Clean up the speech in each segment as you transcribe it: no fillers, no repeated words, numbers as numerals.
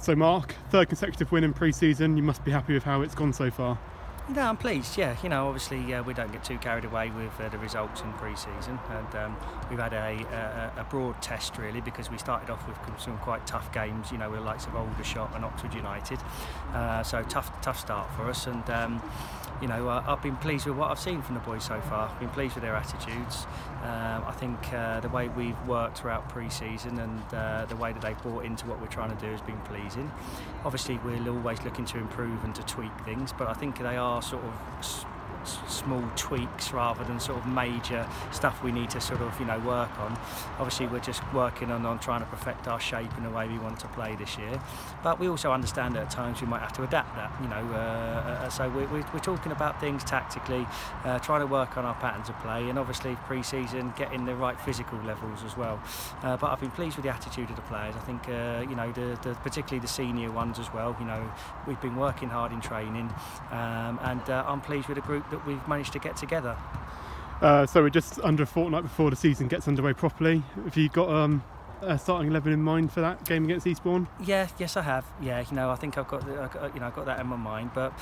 So Mark, third consecutive win in pre-season. You must be happy with how it's gone so far. No, I'm pleased. Yeah, obviously we don't get too carried away with the results in pre-season, and we've had a broad test really, because we started off with some quite tough games. With the likes of Aldershot and Oxford United. So tough start for us, and I've been pleased with what I've seen from the boys so far. I've been pleased with their attitudes. I think the way we've worked throughout pre-season and the way that they've bought into what we're trying to do has been pleasing. Obviously, we're always looking to improve and to tweak things, but I think they are sort of small tweaks rather than sort of major stuff we need to sort of work on. Obviously we're just working on trying to perfect our shape and the way we want to play this year, but we also understand that at times we might have to adapt that, so we're talking about things tactically, trying to work on our patterns of play, and obviously pre-season getting the right physical levels as well. But I've been pleased with the attitude of the players. I think particularly the senior ones as well. We've been working hard in training, and I'm pleased with the group that we've managed to get together. So we're just under a fortnight before the season gets underway properly. Have you got a starting 11 in mind for that game against Eastbourne? Yes, I have. I think I've got that in my mind. But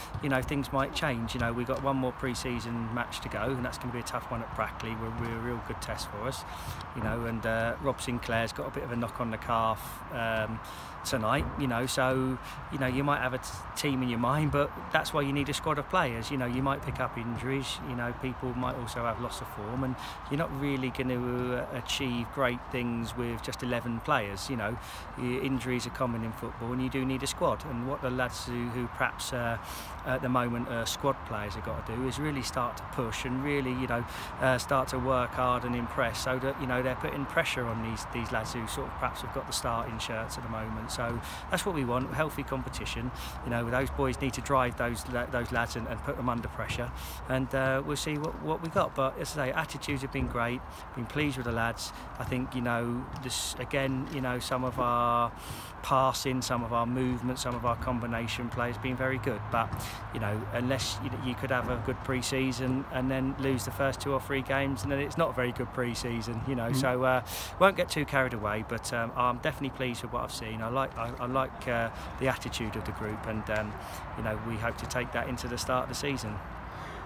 things might change. We've got one more pre-season match to go, and that's going to be a tough one at Brackley. We're a real good test for us. And Rob Sinclair's got a bit of a knock on the calf tonight, so you might have a team in your mind, but that's why you need a squad of players. You might pick up injuries, people might also have loss of form, and you're not really going to achieve great things with just 11 players. Injuries are common in football, and you do need a squad. And what the lads who perhaps at the moment squad players have got to do is really start to push and really start to work hard and impress, so that they're putting pressure on these lads who sort of perhaps have got the starting shirts at the moment. So that's what we want, healthy competition. Those boys need to drive those lads and put them under pressure, and we'll see what we got. But as I say, attitudes have been great. Been pleased with the lads. I think this again, some of our passing, some of our movement, some of our combination play has been very good. But unless you could have a good pre-season and then lose the first 2 or 3 games, and then it's not a very good pre-season. So won't get too carried away. But I'm definitely pleased with what I've seen. I like the attitude of the group, and we hope to take that into the start of the season.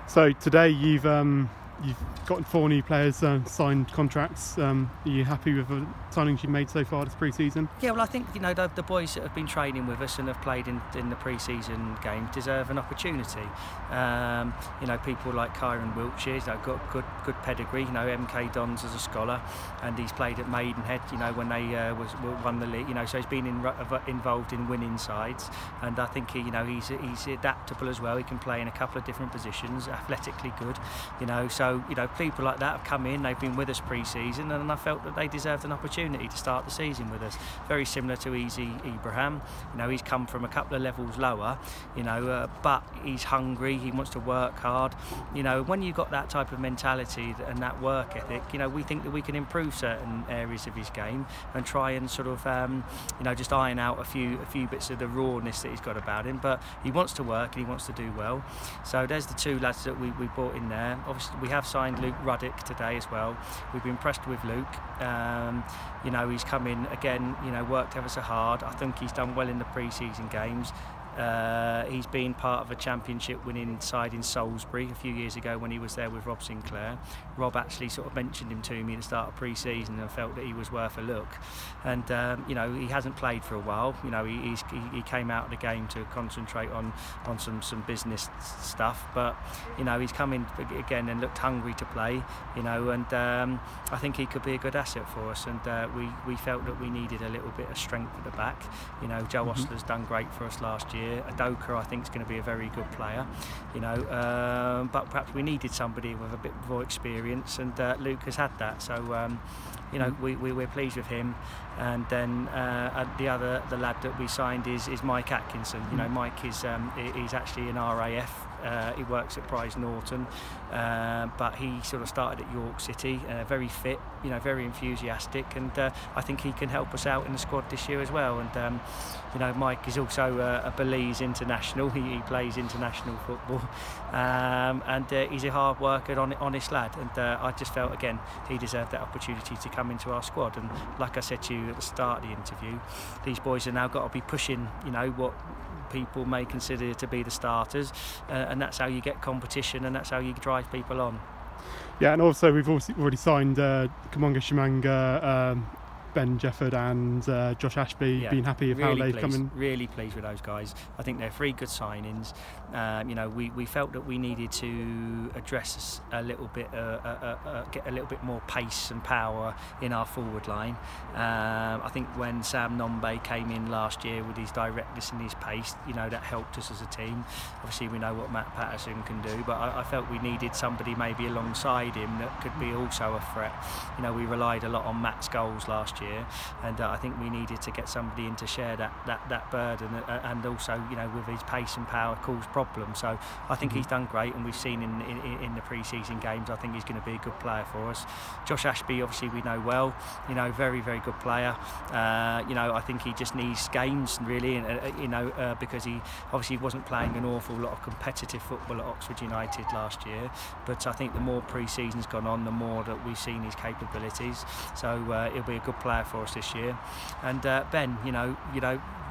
So today you've gotten 4 new players signed contracts. Are you happy with the signings you've made so far this pre-season? Yeah, well, I think the boys that have been training with us and have played in the pre-season games deserve an opportunity. People like Kyron Wiltshire, got good pedigree. MK Dons as a scholar, and he's played at Maidenhead. When they won the league. So he's been involved in winning sides, and I think he's adaptable as well. He can play in a couple of different positions, athletically good. So people like that have come in. They've been with us pre-season, and I felt that they deserved an opportunity to start the season with us. Very similar to Easy Ibrahim. He's come from a couple of levels lower. But he's hungry. He wants to work hard. When you've got that type of mentality and that work ethic, we think that we can improve certain areas of his game and try and sort of just iron out a few bits of the rawness that he's got about him. But he wants to work and he wants to do well. So there's the 2 lads that we brought in there. Obviously we have signed Luke Ruddick today as well. We've been impressed with Luke. He's come in again, worked ever so hard. I think he's done well in the pre-season games. He's been part of a championship winning side in Salisbury a few years ago when he was there with Rob Sinclair. Rob actually sort of mentioned him to me at the start of pre-season and felt that he was worth a look. And he hasn't played for a while. He came out of the game to concentrate on some business stuff, but he's come in again and looked hungry to play. And I think he could be a good asset for us. And we felt that we needed a little bit of strength at the back. Joe Ostler's done great for us last year. Adoka, I think, is going to be a very good player, but perhaps we needed somebody with a bit more experience, and Luke has had that. So we're pleased with him. And then the lad that we signed is Mike Atkinson. Mike is he's actually an RAF he works at Prize Norton, but he sort of started at York City, very fit, very enthusiastic, and I think he can help us out in the squad this year as well. And Mike is also a Belize international. He plays international football, and he's a hard worker, honest lad. And I just felt again he deserved that opportunity to come into our squad. And like I said to you at the start of the interview, these boys have now got to be pushing, what people may consider to be the starters, and that's how you get competition, and that's how you drive people on. Yeah, and also we've also already signed Kamonga Shimanga, Ben Jefford and Josh Ashby. Yeah, been happy with how they've come in. Really pleased with those guys. I think they're 3 good signings. We felt that we needed to address a little bit, get a little bit more pace and power in our forward line. I think when Sam Nombe came in last year with his directness and his pace, that helped us as a team. Obviously, we know what Matt Patterson can do, but I felt we needed somebody maybe alongside him that could be also a threat. We relied a lot on Matt's goals last year, and I think we needed to get somebody in to share that burden, and also with his pace and power cause problems. So I think he's done great, and we've seen in the pre-season games, I think he's going to be a good player for us. Josh Ashby, obviously we know well, very good player. I think he just needs games really, and because he obviously wasn't playing an awful lot of competitive football at Oxford United last year, but I think the more pre-season's gone on, the more that we've seen his capabilities. So he'll be a good player for us this year. And Ben,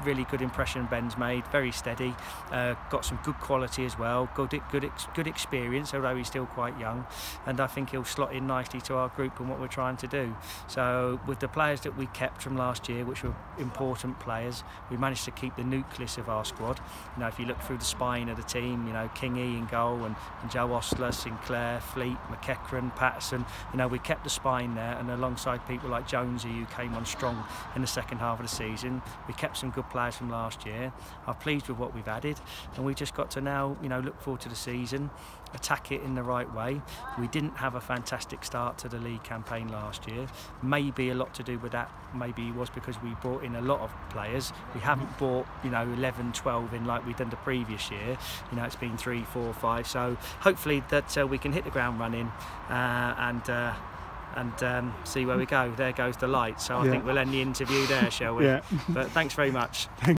really good impression Ben's made, very steady, got some good quality as well, good experience, although he's still quite young, and I think he'll slot in nicely to our group and what we're trying to do. So with the players that we kept from last year, which were important players, we managed to keep the nucleus of our squad. If you look through the spine of the team, Kingy in goal, and Joe Ostler, Sinclair, Fleet, McEachran, Patterson, we kept the spine there, and alongside people like Jonesy, who came on strong in the second half of the season, we kept some good players from last year. I'm pleased with what we've added, and we just got to now look forward to the season, attack it in the right way. We didn't have a fantastic start to the league campaign last year. Maybe a lot to do with that, maybe it was because we brought in a lot of players. We haven't brought 11, 12 in like we've done the previous year. It's been 3, 4, 5, so hopefully that we can hit the ground running and see where we go. There goes the light, so I think we'll end the interview there, shall we? Yeah. But thanks very much.